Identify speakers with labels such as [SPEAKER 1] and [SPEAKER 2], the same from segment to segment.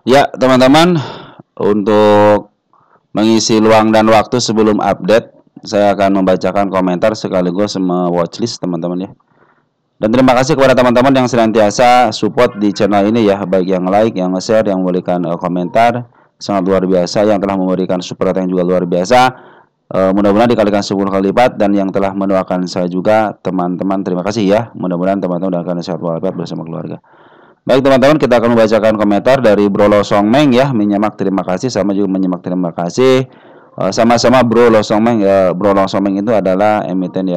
[SPEAKER 1] Ya, teman-teman, untuk mengisi luang dan waktu sebelum update, saya akan membacakan komentar sekaligus watchlist teman-teman ya. Dan terima kasih kepada teman-teman yang senantiasa support di channel ini ya, baik yang like, yang nge-share, yang memberikan komentar sangat luar biasa, yang telah memberikan support yang juga luar biasa. Mudah-mudahan dikalikan 10 kali lipat, dan yang telah mendoakan saya juga teman-teman, terima kasih ya. Mudah-mudahan teman-teman akan sehat walafiat bersama keluarga. Baik teman-teman, kita akan membacakan komentar dari Bro Losong Meng ya, menyimak terima kasih, sama juga menyimak terima kasih. Sama-sama Bro Losong Meng ya. Bro Losong Meng itu adalah emiten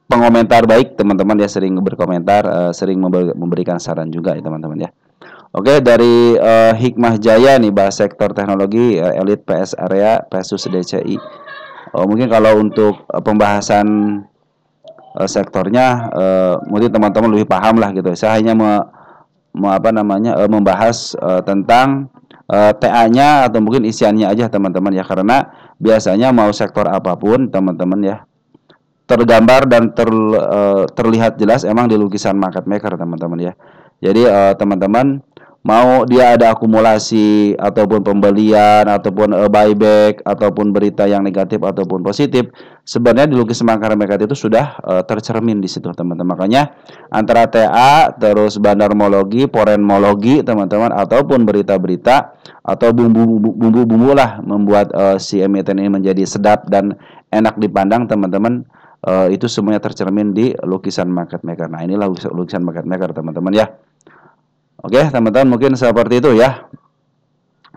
[SPEAKER 1] pengomentar baik teman-teman ya, sering berkomentar, sering memberikan saran juga ya teman-teman ya. Oke, dari Hikmah Jaya nih, bahas sektor teknologi elit PS area versus DCI. Mungkin kalau untuk pembahasan sektornya, mungkin teman-teman lebih paham lah gitu. Saya hanya membahas tentang TA-nya atau mungkin isiannya aja teman-teman ya, karena biasanya mau sektor apapun teman-teman ya, tergambar dan terlihat jelas emang di lukisan market maker teman-teman ya. Jadi teman-teman mau dia ada akumulasi ataupun pembelian ataupun buyback ataupun berita yang negatif ataupun positif, sebenarnya di lukisan market maker itu sudah tercermin di situ teman-teman. Makanya antara TA terus bandarmologi, forenmologi teman-teman, ataupun berita-berita atau bumbu-bumbu lah membuat si emiten ini menjadi sedap dan enak dipandang teman-teman. Itu semuanya tercermin di lukisan market maker. Nah, inilah lukisan market maker teman-teman ya. Oke, teman-teman, mungkin seperti itu ya.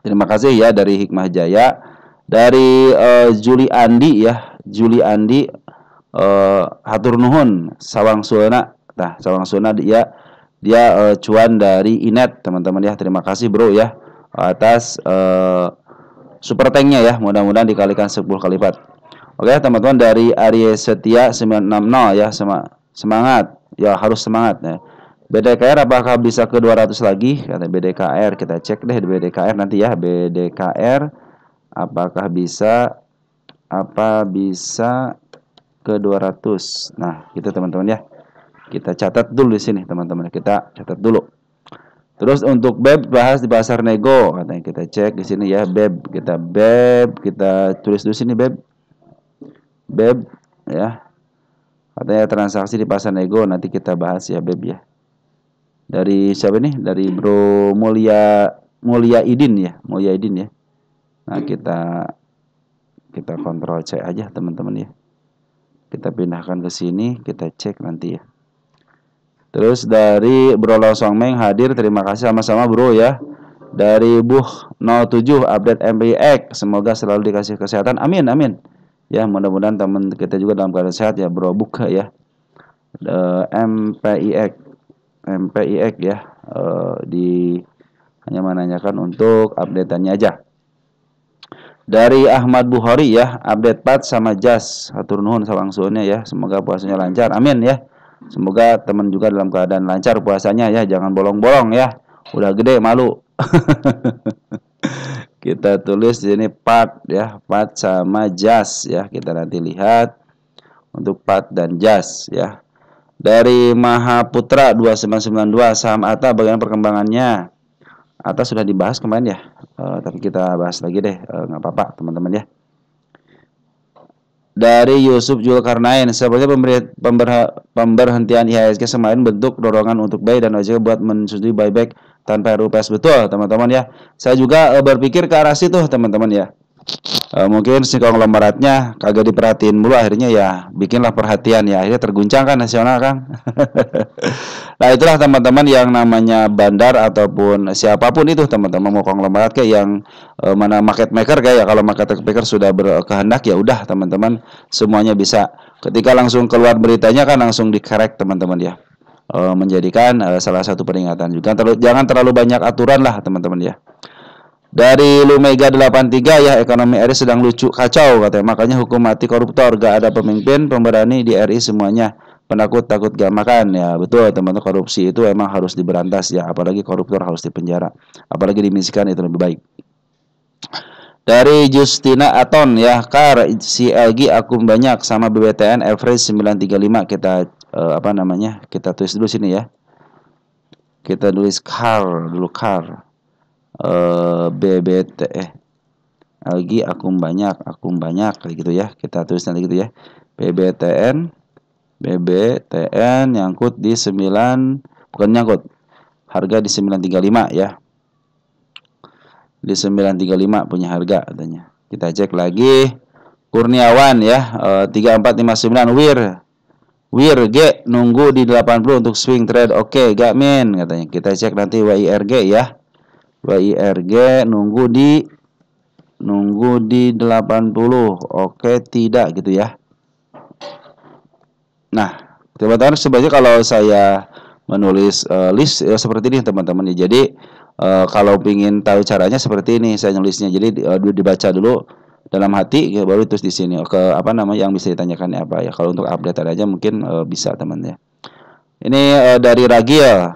[SPEAKER 1] Terima kasih ya dari Hikmah Jaya. Dari Juli Andi ya. Juli Andi, hatur nuhun sawang suna. Nah, sawang suna dia cuan dari Inet teman-teman ya. Terima kasih bro ya atas super tanknya ya. Mudah-mudahan dikalikan 10 kali lipat. Oke teman-teman, dari Arya Setia 960 ya, semangat ya, harus semangat ya. BDKR apakah bisa ke 200 lagi? Kata BDKR, kita cek deh di BDKR nanti ya. BDKR apakah bisa ke 200. Nah, gitu teman-teman ya. Kita catat dulu di sini teman-teman. Kita catat dulu. Terus untuk BEB bahas di pasar nego, katanya kita cek di sini ya, BEB. Kita tulis dulu sini BEB ya. Katanya transaksi di pasar nego, nanti kita bahas ya BEB ya. Dari siapa nih? Dari Bro Mulia Idin ya. Nah, kita kontrol C aja teman-teman ya. Kita pindahkan ke sini, kita cek nanti ya. Terus dari Bro Losong Meng hadir, terima kasih sama-sama bro ya. Dari Buh 07 update MPIX, semoga selalu dikasih kesehatan, amin amin. Ya, mudah-mudahan teman kita juga dalam keadaan sehat ya bro. Buka ya. MPIX ya, hanya menanyakan untuk update-annya aja. Dari Ahmad Bukhari ya, update pat sama jas, hatur nuhun sawangsunya ya, semoga puasanya lancar, amin ya. Semoga teman juga dalam keadaan lancar puasanya ya, jangan bolong-bolong ya, udah gede malu. Kita tulis di sini pat ya, pat sama jas ya, kita nanti lihat untuk pat dan jas ya. Dari Mahaputra 2992, saham ATA bagaimana perkembangannya? ATA sudah dibahas kemarin ya, tapi kita bahas lagi deh, nggak apa-apa teman-teman ya. Dari Yusuf Julkarnain, sebenarnya pemberhentian IHSG semakin bentuk dorongan untuk buy dan OJK buat mensetujui buyback tanpa RUPS, betul teman-teman ya. Saya juga berpikir ke arah situ teman-teman ya. Mungkin si konglomeratnya kagak diperhatiin mulu, akhirnya ya bikinlah perhatian ya, akhirnya terguncang kan nasional kan. Nah, itulah teman-teman yang namanya bandar ataupun siapapun itu teman-teman, mau konglomerat kayak yang mana market maker kayak ya, kalau market maker sudah berkehendak ya udah teman-teman, semuanya bisa. Ketika langsung keluar beritanya kan langsung dikerek teman-teman ya. Menjadikan salah satu peringatan juga. Jangan terlalu banyak aturan lah teman-teman ya. Dari Lumega 83 ya, ekonomi RI sedang lucu kacau katanya, makanya hukum mati koruptor, gak ada pemimpin pemberani di RI, semuanya penakut takut gak makan ya. Betul teman-teman, korupsi itu emang harus diberantas ya, apalagi koruptor harus dipenjara, apalagi dimiskan itu lebih baik. Dari Justina Aton ya, Kar CLG akun banyak sama BBTN average 935, kita kita tulis dulu sini ya. kita tulis car dulu, car. BBT lagi akum banyak kayak gitu ya. Kita tulis nanti gitu ya. BBTN nyangkut di 9, bukan nyangkut. Harga di 935 ya. Di 935 punya harga katanya. Kita cek lagi. Kurniawan ya, 3459 Wir G nunggu di 80 untuk swing trade. Oke, gak min katanya. Kita cek nanti WIRG ya. WIRG nunggu di 80. Oke, tidak gitu ya. Nah, teman-teman sebenarnya kalau saya menulis list seperti ini teman-teman ya. Jadi kalau ingin tahu caranya seperti ini saya nulisnya. Jadi dibaca dulu dalam hati ya, baru terus di sini ke apa namanya yang bisa ditanyakan apa ya. Kalau untuk update aja mungkin bisa teman ya. Ini dari Ragil.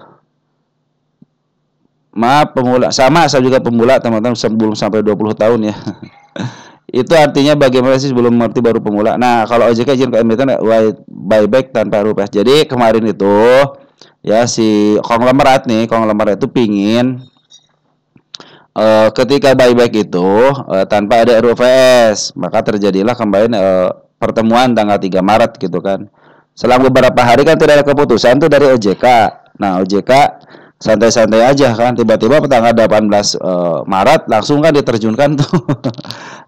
[SPEAKER 1] Maaf pemula, sama saya juga pemula teman-teman, belum sampai 20 tahun ya. Itu artinya bagaimana sih belum mengerti baru pemula. Nah, kalau OJK izin ke emiten buyback tanpa rupiah. Jadi kemarin itu ya si konglomerat itu pingin ketika buyback itu tanpa ada RUPS, maka terjadilah kembali pertemuan tanggal 3 Maret gitu kan. Selang beberapa hari kan tidak ada keputusan tuh dari OJK. Nah, OJK santai-santai aja kan, tiba-tiba tanggal 18 Maret langsung kan diterjunkan tuh.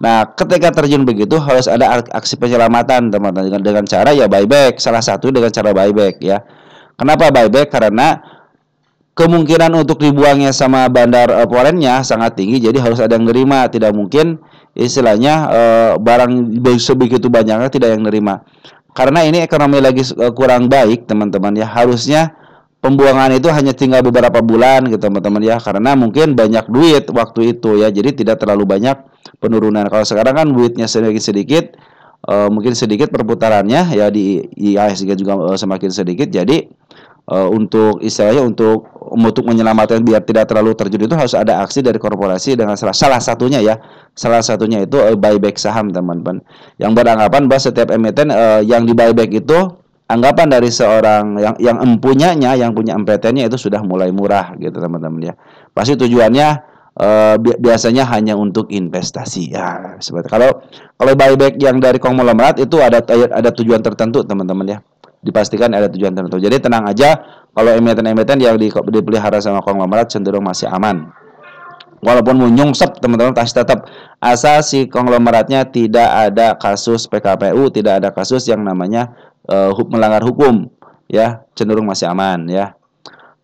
[SPEAKER 1] Nah, ketika terjun begitu harus ada aksi penyelamatan teman-teman dengan cara ya buyback, salah satu dengan cara buyback ya. Kenapa buyback? Karena kemungkinan untuk dibuangnya sama bandar polennya sangat tinggi, jadi harus ada yang nerima, tidak mungkin istilahnya barang sebegitu banyaknya tidak yang nerima. Karena ini ekonomi lagi kurang baik teman-teman ya, harusnya pembuangan itu hanya tinggal beberapa bulan gitu teman-teman ya, karena mungkin banyak duit waktu itu ya, jadi tidak terlalu banyak penurunan. Kalau sekarang kan duitnya sedikit mungkin sedikit perputarannya ya, di IHSG juga semakin sedikit, jadi untuk istilahnya untuk menyelamatkan biar tidak terlalu terjun itu harus ada aksi dari korporasi dengan salah satunya itu buyback saham teman-teman, yang beranggapan bahwa setiap emiten yang di buyback itu anggapan dari seorang yang punya MPT-nya itu sudah mulai murah gitu teman-teman ya. Pasti tujuannya biasanya hanya untuk investasi ya. Seperti kalau buyback yang dari konglomerat itu ada tujuan tertentu teman-teman ya. Dipastikan ada tujuan tertentu. Jadi tenang aja kalau emiten-emiten yang dipelihara sama konglomerat cenderung masih aman. Walaupun mau nyungsep teman-teman, tetap asal si konglomeratnya tidak ada kasus PKPU, tidak ada kasus yang namanya melanggar hukum ya, cenderung masih aman ya.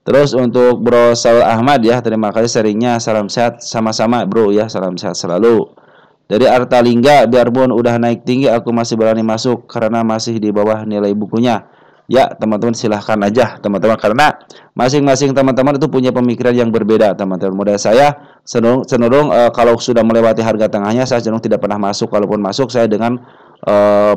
[SPEAKER 1] Terus untuk Bro Saul Ahmad ya, terima kasih sharingnya, salam sehat sama-sama bro ya, salam sehat selalu. Dari Artalingga, biarpun udah naik tinggi aku masih berani masuk karena masih di bawah nilai bukunya. Ya teman-teman silahkan aja teman-teman, karena masing-masing teman-teman itu punya pemikiran yang berbeda teman-teman. Modal saya cenderung kalau sudah melewati harga tengahnya saya cenderung tidak pernah masuk. Kalaupun masuk saya dengan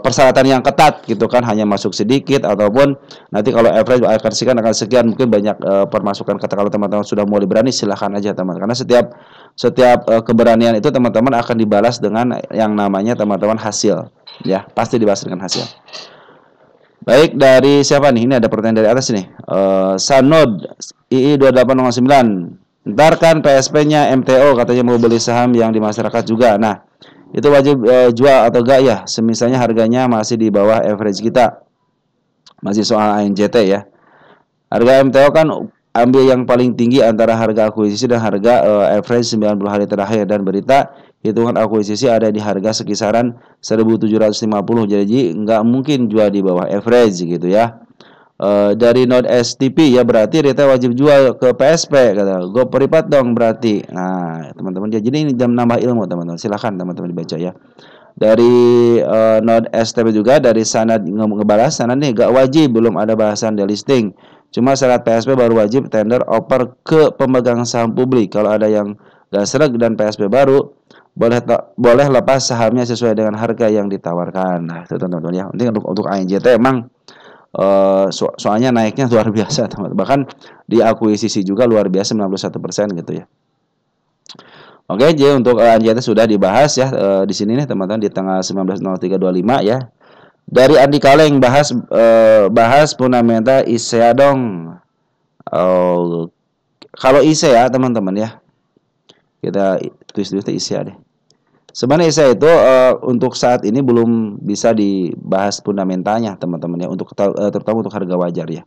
[SPEAKER 1] persyaratan yang ketat gitu kan, hanya masuk sedikit ataupun nanti kalau average akan sekian mungkin banyak permasukan. Kata kalau teman-teman sudah mulai berani silahkan aja teman, karena setiap keberanian itu teman-teman akan dibalas dengan yang namanya teman-teman hasil ya, pasti dibalas dengan hasil. Baik, dari siapa nih? Ini ada pertanyaan dari atas nih. Sanod II 2809. Ntar kan PSP-nya MTO katanya mau beli saham yang di masyarakat juga. Nah, itu wajib jual atau enggak ya? Semisalnya harganya masih di bawah average kita. Masih soal ANJT ya. Harga MTO kan ambil yang paling tinggi antara harga akuisisi dan harga average 90 hari terakhir, dan berita hitungan akuisisi ada di harga sekisaran 1.750, jadi nggak mungkin jual di bawah average gitu ya. Dari Node STP ya, berarti retail wajib jual ke PSP kata. Go peripat dong berarti. Nah teman-teman ya, jadi ini jam nambah ilmu teman-teman, silahkan teman-teman dibaca ya. Dari Node STP juga, dari Sanad ngebalas, Sanad nih gak wajib, belum ada bahasan delisting, cuma syarat PSP baru wajib tender offer ke pemegang saham publik. Kalau ada yang gak serag dan PSP baru, boleh lepas sahamnya sesuai dengan harga yang ditawarkan. Nah itu teman-teman ya. Nanti untuk ANJT emang soalnya naiknya luar biasa teman-teman. Bahkan di akuisisi juga luar biasa 91% gitu ya. Oke, jadi untuk ANJT sudah dibahas ya di sini nih teman-teman di tanggal 19.03.25 ya. Dari Andi Kaleng bahas fundamental ISEA dong. kalau ISEA teman-teman ya, kita tulis dulu ISEA deh. Sebenarnya ISEA itu untuk saat ini belum bisa dibahas fundamentalnya teman-teman ya, untuk terutama untuk harga wajar ya.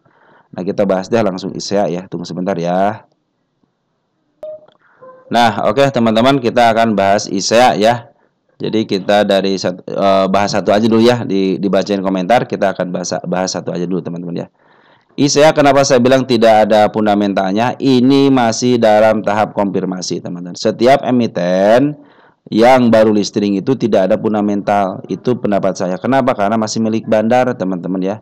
[SPEAKER 1] Nah kita bahas deh langsung ISEA ya, tunggu sebentar ya. Nah oke teman-teman, kita akan bahas ISEA ya. Jadi kita dari bahas satu aja dulu ya, dibacain komentar, kita akan bahas satu aja dulu teman-teman ya. ISEA kenapa saya bilang tidak ada fundamentalnya? Ini masih dalam tahap konfirmasi teman-teman. Setiap emiten yang baru listing itu tidak ada fundamental. Itu pendapat saya. Kenapa? Karena masih milik bandar teman-teman ya.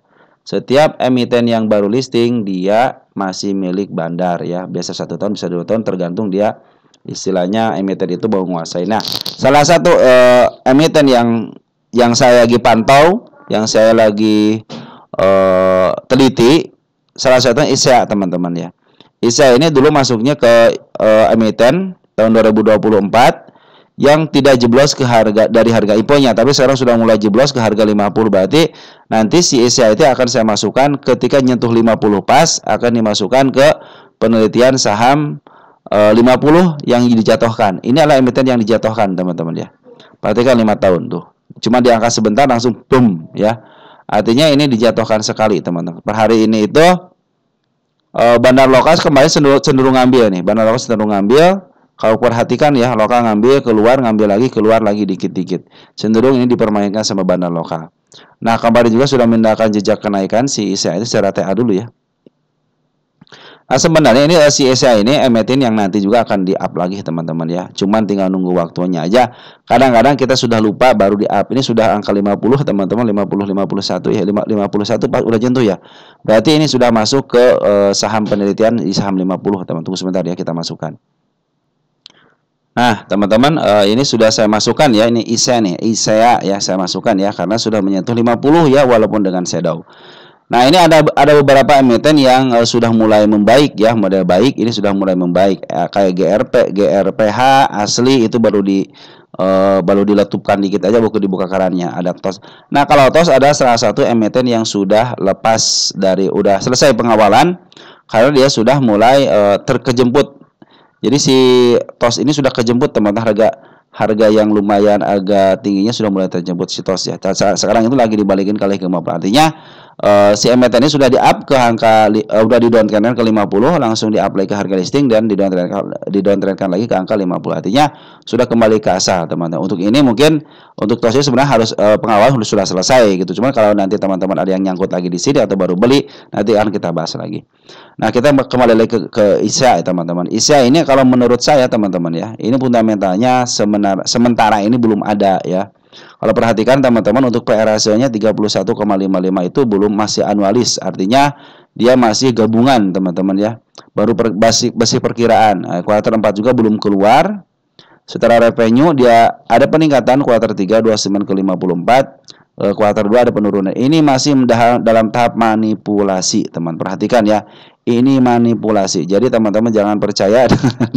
[SPEAKER 1] Setiap emiten yang baru listing dia masih milik bandar ya. Biasa 1 tahun, bisa 2 tahun, tergantung dia istilahnya emiten itu baru menguasai. Nah, salah satu emiten yang saya lagi pantau, yang saya lagi teliti, salah satunya ISEA teman-teman ya. ISEA ini dulu masuknya ke emiten tahun 2024 yang tidak jeblos ke harga dari harga IPO-nya, tapi sekarang sudah mulai jeblos ke harga 50. Berarti nanti si ISEA itu akan saya masukkan ketika nyentuh 50 pas, akan dimasukkan ke penelitian saham 50 yang dijatuhkan. Ini adalah emiten yang dijatuhkan teman-teman ya. Perhatikan 5 tahun tuh. Cuma diangkat sebentar langsung boom ya. Artinya ini dijatuhkan sekali teman-teman. Per hari ini itu bandar lokal kemarin cenderung ngambil nih. Bandar lokal cenderung ngambil. Kalau perhatikan ya, lokal ngambil, ngambil lagi, keluar lagi dikit-dikit. Cenderung ini dipermainkan sama bandar lokal. Nah, kemarin juga sudah mendapatkan jejak kenaikan si ISEA itu secara TA dulu ya. Nah, sebenarnya ini si ISEA ini emiten yang nanti juga akan di-up lagi teman-teman ya. Cuman tinggal nunggu waktunya aja. Kadang-kadang kita sudah lupa baru di-up. Ini sudah angka 50 teman-teman, 51 ya, 51 udah jentuh ya. Berarti ini sudah masuk ke saham penelitian di saham 50 teman. Tunggu sebentar ya, kita masukkan. Nah, teman-teman, ini sudah saya masukkan ya, ini ISEA nih, ISEA ya saya masukkan ya, karena sudah menyentuh 50 ya, walaupun dengan shadow. Nah, ini ada beberapa emiten yang sudah mulai membaik ya, model baik ini sudah mulai membaik, kayak GRPH asli itu baru diletupkan dikit aja, buku dibuka kerannya. Ada TOS. Nah, kalau TOS ada salah satu emiten yang sudah lepas dari, udah selesai pengawalan, karena dia sudah mulai terkejemput. Jadi si TOS ini sudah kejemput teman-teman, harga yang lumayan agak tingginya sudah mulai terjemput si TOS ya. Sekarang itu lagi dibalikin kali ke 50. Artinya si emiten ini sudah di-up ke angka udah di-downtrendkan ke 50, langsung di-up lagi ke harga listing dan di-downtrendkan lagi ke angka 50. Artinya sudah kembali ke asal teman-teman. Untuk ini mungkin untuk TOS sebenarnya harus pengawalan sudah selesai gitu. Cuman kalau nanti teman-teman ada yang nyangkut lagi di sini atau baru beli, nanti akan kita bahas lagi. Nah, kita kembali lagi ke ISEA ya teman-teman. ISEA ini kalau menurut saya teman-teman ya, ini fundamentalnya sementara ini belum ada ya. Kalau perhatikan teman-teman, untuk PR ratio-nya 31,55 itu belum, masih anualis. Artinya dia masih gabungan teman-teman ya. Baru basic perkiraan. Kuartal 4 juga belum keluar. Secara revenue dia ada peningkatan kuartal 3 29 ke 54. Kuartal 2 ada penurunan. Ini masih dalam tahap manipulasi, teman. Perhatikan ya. Ini manipulasi. Jadi teman-teman jangan percaya dengan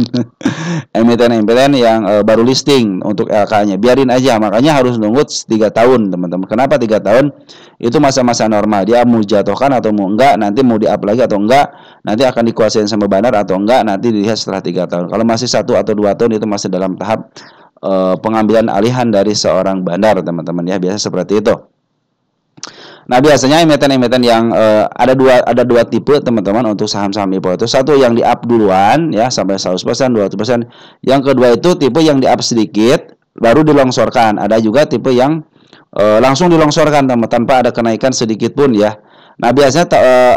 [SPEAKER 1] emiten-emiten yang baru listing untuk LK-nya. Biarin aja. Makanya harus nunggu 3 tahun, teman-teman. Kenapa 3 tahun? Itu masa-masa normal. Dia mau jatuhkan atau mau enggak, nanti mau di-up lagi atau enggak, nanti akan dikuasain sama bandar atau enggak, nanti dilihat setelah 3 tahun. Kalau masih 1 atau 2 tahun itu masih dalam tahap pengambilan alihan dari seorang bandar, teman-teman ya. Biasa seperti itu. Nah, biasanya emiten-emiten yang ada dua tipe teman-teman untuk saham-saham IPO itu. Satu yang di-up duluan ya sampai 100%, 200%. Yang kedua itu tipe yang di-up sedikit baru dilongsorkan. Ada juga tipe yang langsung dilongsorkan tanpa ada kenaikan sedikit pun ya. Nah, biasanya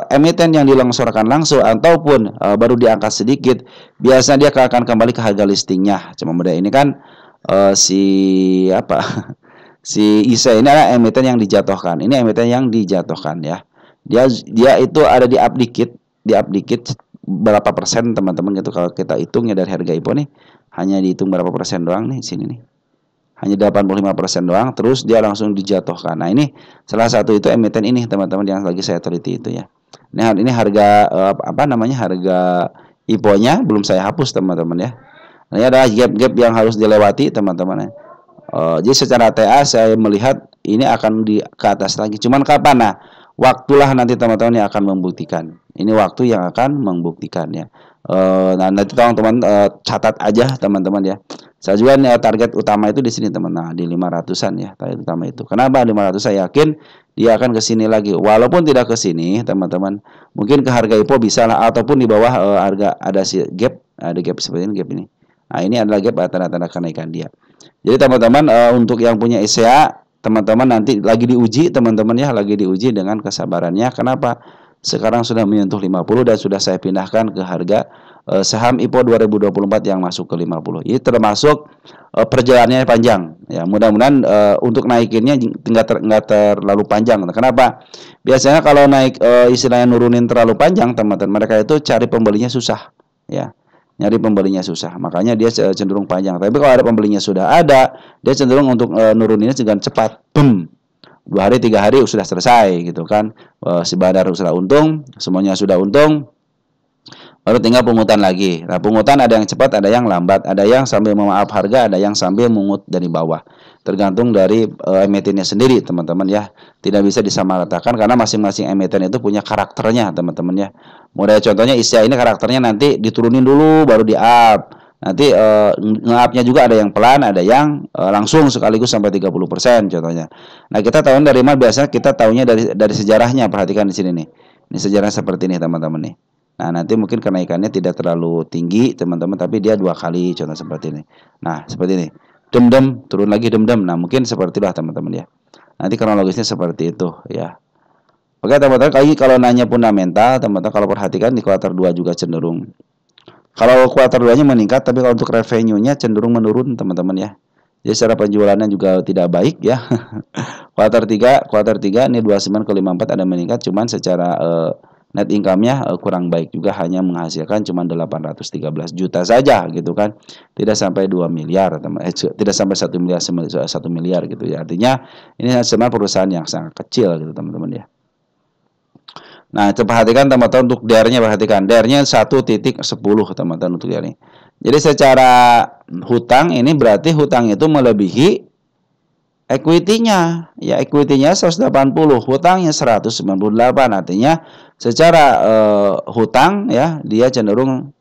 [SPEAKER 1] emiten yang dilongsorkan langsung ataupun baru diangkat sedikit, biasanya dia akan kembali ke harga listingnya. Cuma beda ini kan si ISEA ini adalah emiten yang dijatuhkan. Ini emiten yang dijatuhkan ya. Dia itu ada di up dikit berapa persen teman-teman gitu. Kalau kita hitungnya dari harga IPO nih, hanya dihitung berapa persen doang nih sini nih. Hanya 85% doang, terus dia langsung dijatuhkan. Nah, ini salah satu itu emiten ini teman-teman yang lagi saya teliti itu ya. Nah, ini harga harga IPO-nya belum saya hapus teman-teman ya. Nah, ini adalah gap-gap yang harus dilewati teman-teman ya. Jadi secara TA saya melihat ini akan ke atas lagi. Cuman kapan? Nah, waktulah nanti teman-teman yang akan membuktikan. Ini waktu yang akan membuktikan ya. Nah, nanti teman-teman catat aja teman-teman ya. Saya juga target utama itu di sini teman. Nah, di 500-an ya target utama itu. Kenapa 500? Saya yakin dia akan ke sini lagi. Walaupun tidak ke sini teman-teman, mungkin ke harga IPO bisa lah ataupun di bawah harga ada si gap, ada gap seperti ini, gap ini. Nah, ini adalah gap tanda-tanda kenaikan dia. Jadi teman-teman untuk yang punya ISEA, teman-teman nanti lagi diuji teman-teman ya, lagi diuji dengan kesabarannya. Kenapa? Sekarang sudah menyentuh 50 dan sudah saya pindahkan ke harga saham IPO 2024 yang masuk ke 50. Ini termasuk perjalanannya panjang. Ya, mudah-mudahan untuk naikinnya nggak terlalu panjang. Kenapa? Biasanya kalau naik istilahnya nurunin terlalu panjang, teman-teman, mereka itu cari pembelinya susah. Ya, nyari pembelinya susah. Makanya dia cenderung panjang. Tapi kalau ada pembelinya sudah ada, dia cenderung untuk nuruninnya dengan cepat. Boom. 2 hari 3 hari sudah selesai gitu kan. Si Badar sudah untung, semuanya sudah untung, baru tinggal pungutan lagi. Nah, pungutan ada yang cepat, ada yang lambat, ada yang sambil memaaf harga, ada yang sambil mengut dari bawah. Tergantung dari emitennya sendiri teman-teman ya. Tidak bisa disamaratakan karena masing-masing emiten itu punya karakternya teman-teman ya. Model contohnya ISEA ini karakternya nanti diturunin dulu baru di up. Nanti nge-up-nya juga ada yang pelan, ada yang langsung sekaligus sampai 30% contohnya. Nah, kita tahu dari mana? Biasanya kita tahunya dari sejarahnya. Perhatikan di sini nih. Ini sejarah seperti ini teman-teman nih. Nah, nanti mungkin kenaikannya tidak terlalu tinggi teman-teman, tapi dia 2 kali contoh seperti ini. Nah, seperti ini. Dem-dem, turun lagi dem-dem. Nah, mungkin seperti itulah teman-teman ya. Nanti kronologisnya seperti itu ya. Oke teman-teman, kalau nanya fundamental, teman-teman kalau perhatikan di kuartal 2 juga cenderung. Kalau kuartal 2-nya meningkat, tapi kalau untuk revenue-nya cenderung menurun, teman-teman ya. Jadi secara penjualannya juga tidak baik ya. kuartal 3 ini 29 ke 54 ada meningkat, cuman secara net income-nya kurang baik juga, hanya menghasilkan cuman 813 juta saja gitu kan. Tidak sampai 2 miliar, tidak sampai 1 miliar 1 miliar gitu ya. Artinya ini sebenarnya perusahaan yang sangat kecil gitu teman-teman ya. Nah, perhatikan teman-teman untuk DER-nya, perhatikan DER-nya 1.10 teman-teman untuk ini. Jadi secara hutang ini berarti hutang itu melebihi equity-nya. Ya, equity-nya 180, hutangnya 198. Artinya secara hutang ya dia cenderung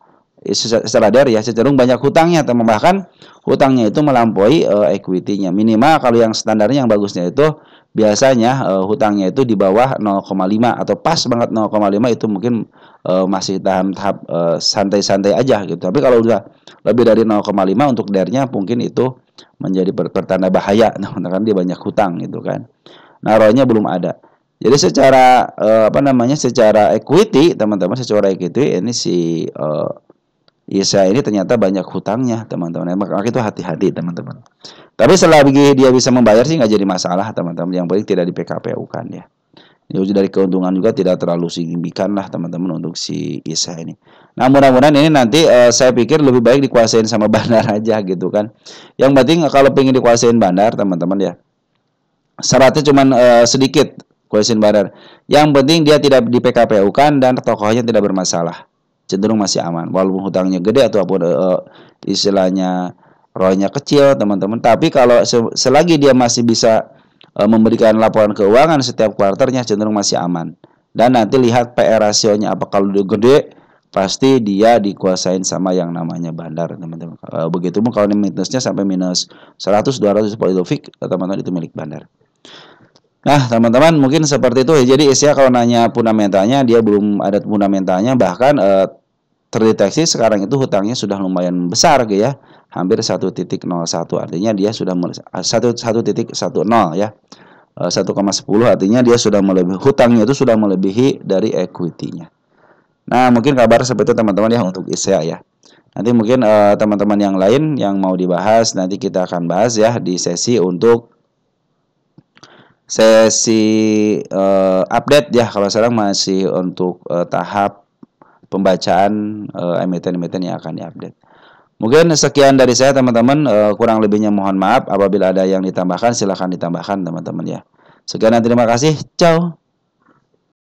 [SPEAKER 1] secara DER ya cenderung banyak hutangnya, teman, bahkan hutangnya itu melampaui equity-nya. Minimal kalau yang standarnya yang bagusnya itu biasanya hutangnya itu di bawah 0,5 atau pas banget 0,5 itu mungkin masih tahap santai-santai aja gitu. Tapi kalau udah lebih dari 0,5 untuk DER-nya mungkin itu menjadi pertanda bahaya, teman-teman, dia banyak hutang gitu kan. Nah, ROE-nya belum ada. Jadi secara secara equity, teman-teman, secara equity ini si ISEA ini ternyata banyak hutangnya, teman-teman. Maka itu hati-hati, teman-teman. Tapi selagi dia bisa membayar sih nggak jadi masalah, teman-teman. Yang penting tidak di PKPU kan ya. Ini dari keuntungan juga tidak terlalu signifikan lah, teman-teman, untuk si ISEA ini. Nah, mudah-mudahan ini nanti saya pikir lebih baik dikuasain sama Bandar aja gitu kan. Yang penting kalau pengen dikuasain Bandar, teman-teman ya, syaratnya cuma sedikit kuasain Bandar. Yang penting dia tidak di PKPU kan dan tokohnya tidak bermasalah. Cenderung masih aman walaupun hutangnya gede ataupun istilahnya ROE-nya kecil, teman-teman. Tapi kalau selagi dia masih bisa memberikan laporan keuangan setiap kuartalnya, cenderung masih aman. Dan nanti lihat PR rasionya, apa kalau dia gede pasti dia dikuasain sama yang namanya Bandar, teman-teman. Begitupun kalau minusnya sampai minus 100 200 itu fix, teman-teman, itu milik Bandar. Nah, teman-teman, mungkin seperti itu. Jadi ISEA kalau nanya fundamentalnya, dia belum ada fundamentalnya, bahkan terdeteksi sekarang itu hutangnya sudah lumayan besar gitu ya, hampir 1.01, artinya dia sudah 1.10 ya, 1,10 artinya dia sudah melebihi, hutangnya itu sudah melebihi dari equity-nya. Nah, mungkin kabar seperti itu teman-teman ya untuk ISEA ya. Nanti mungkin teman-teman yang lain yang mau dibahas nanti kita akan bahas ya di sesi untuk update ya. Kalau sekarang masih untuk tahap pembacaan emiten-emiten yang akan diupdate. Mungkin sekian dari saya, teman-teman. Kurang lebihnya mohon maaf. Apabila ada yang ditambahkan silahkan ditambahkan, teman-teman ya. Sekian dan terima kasih. Ciao.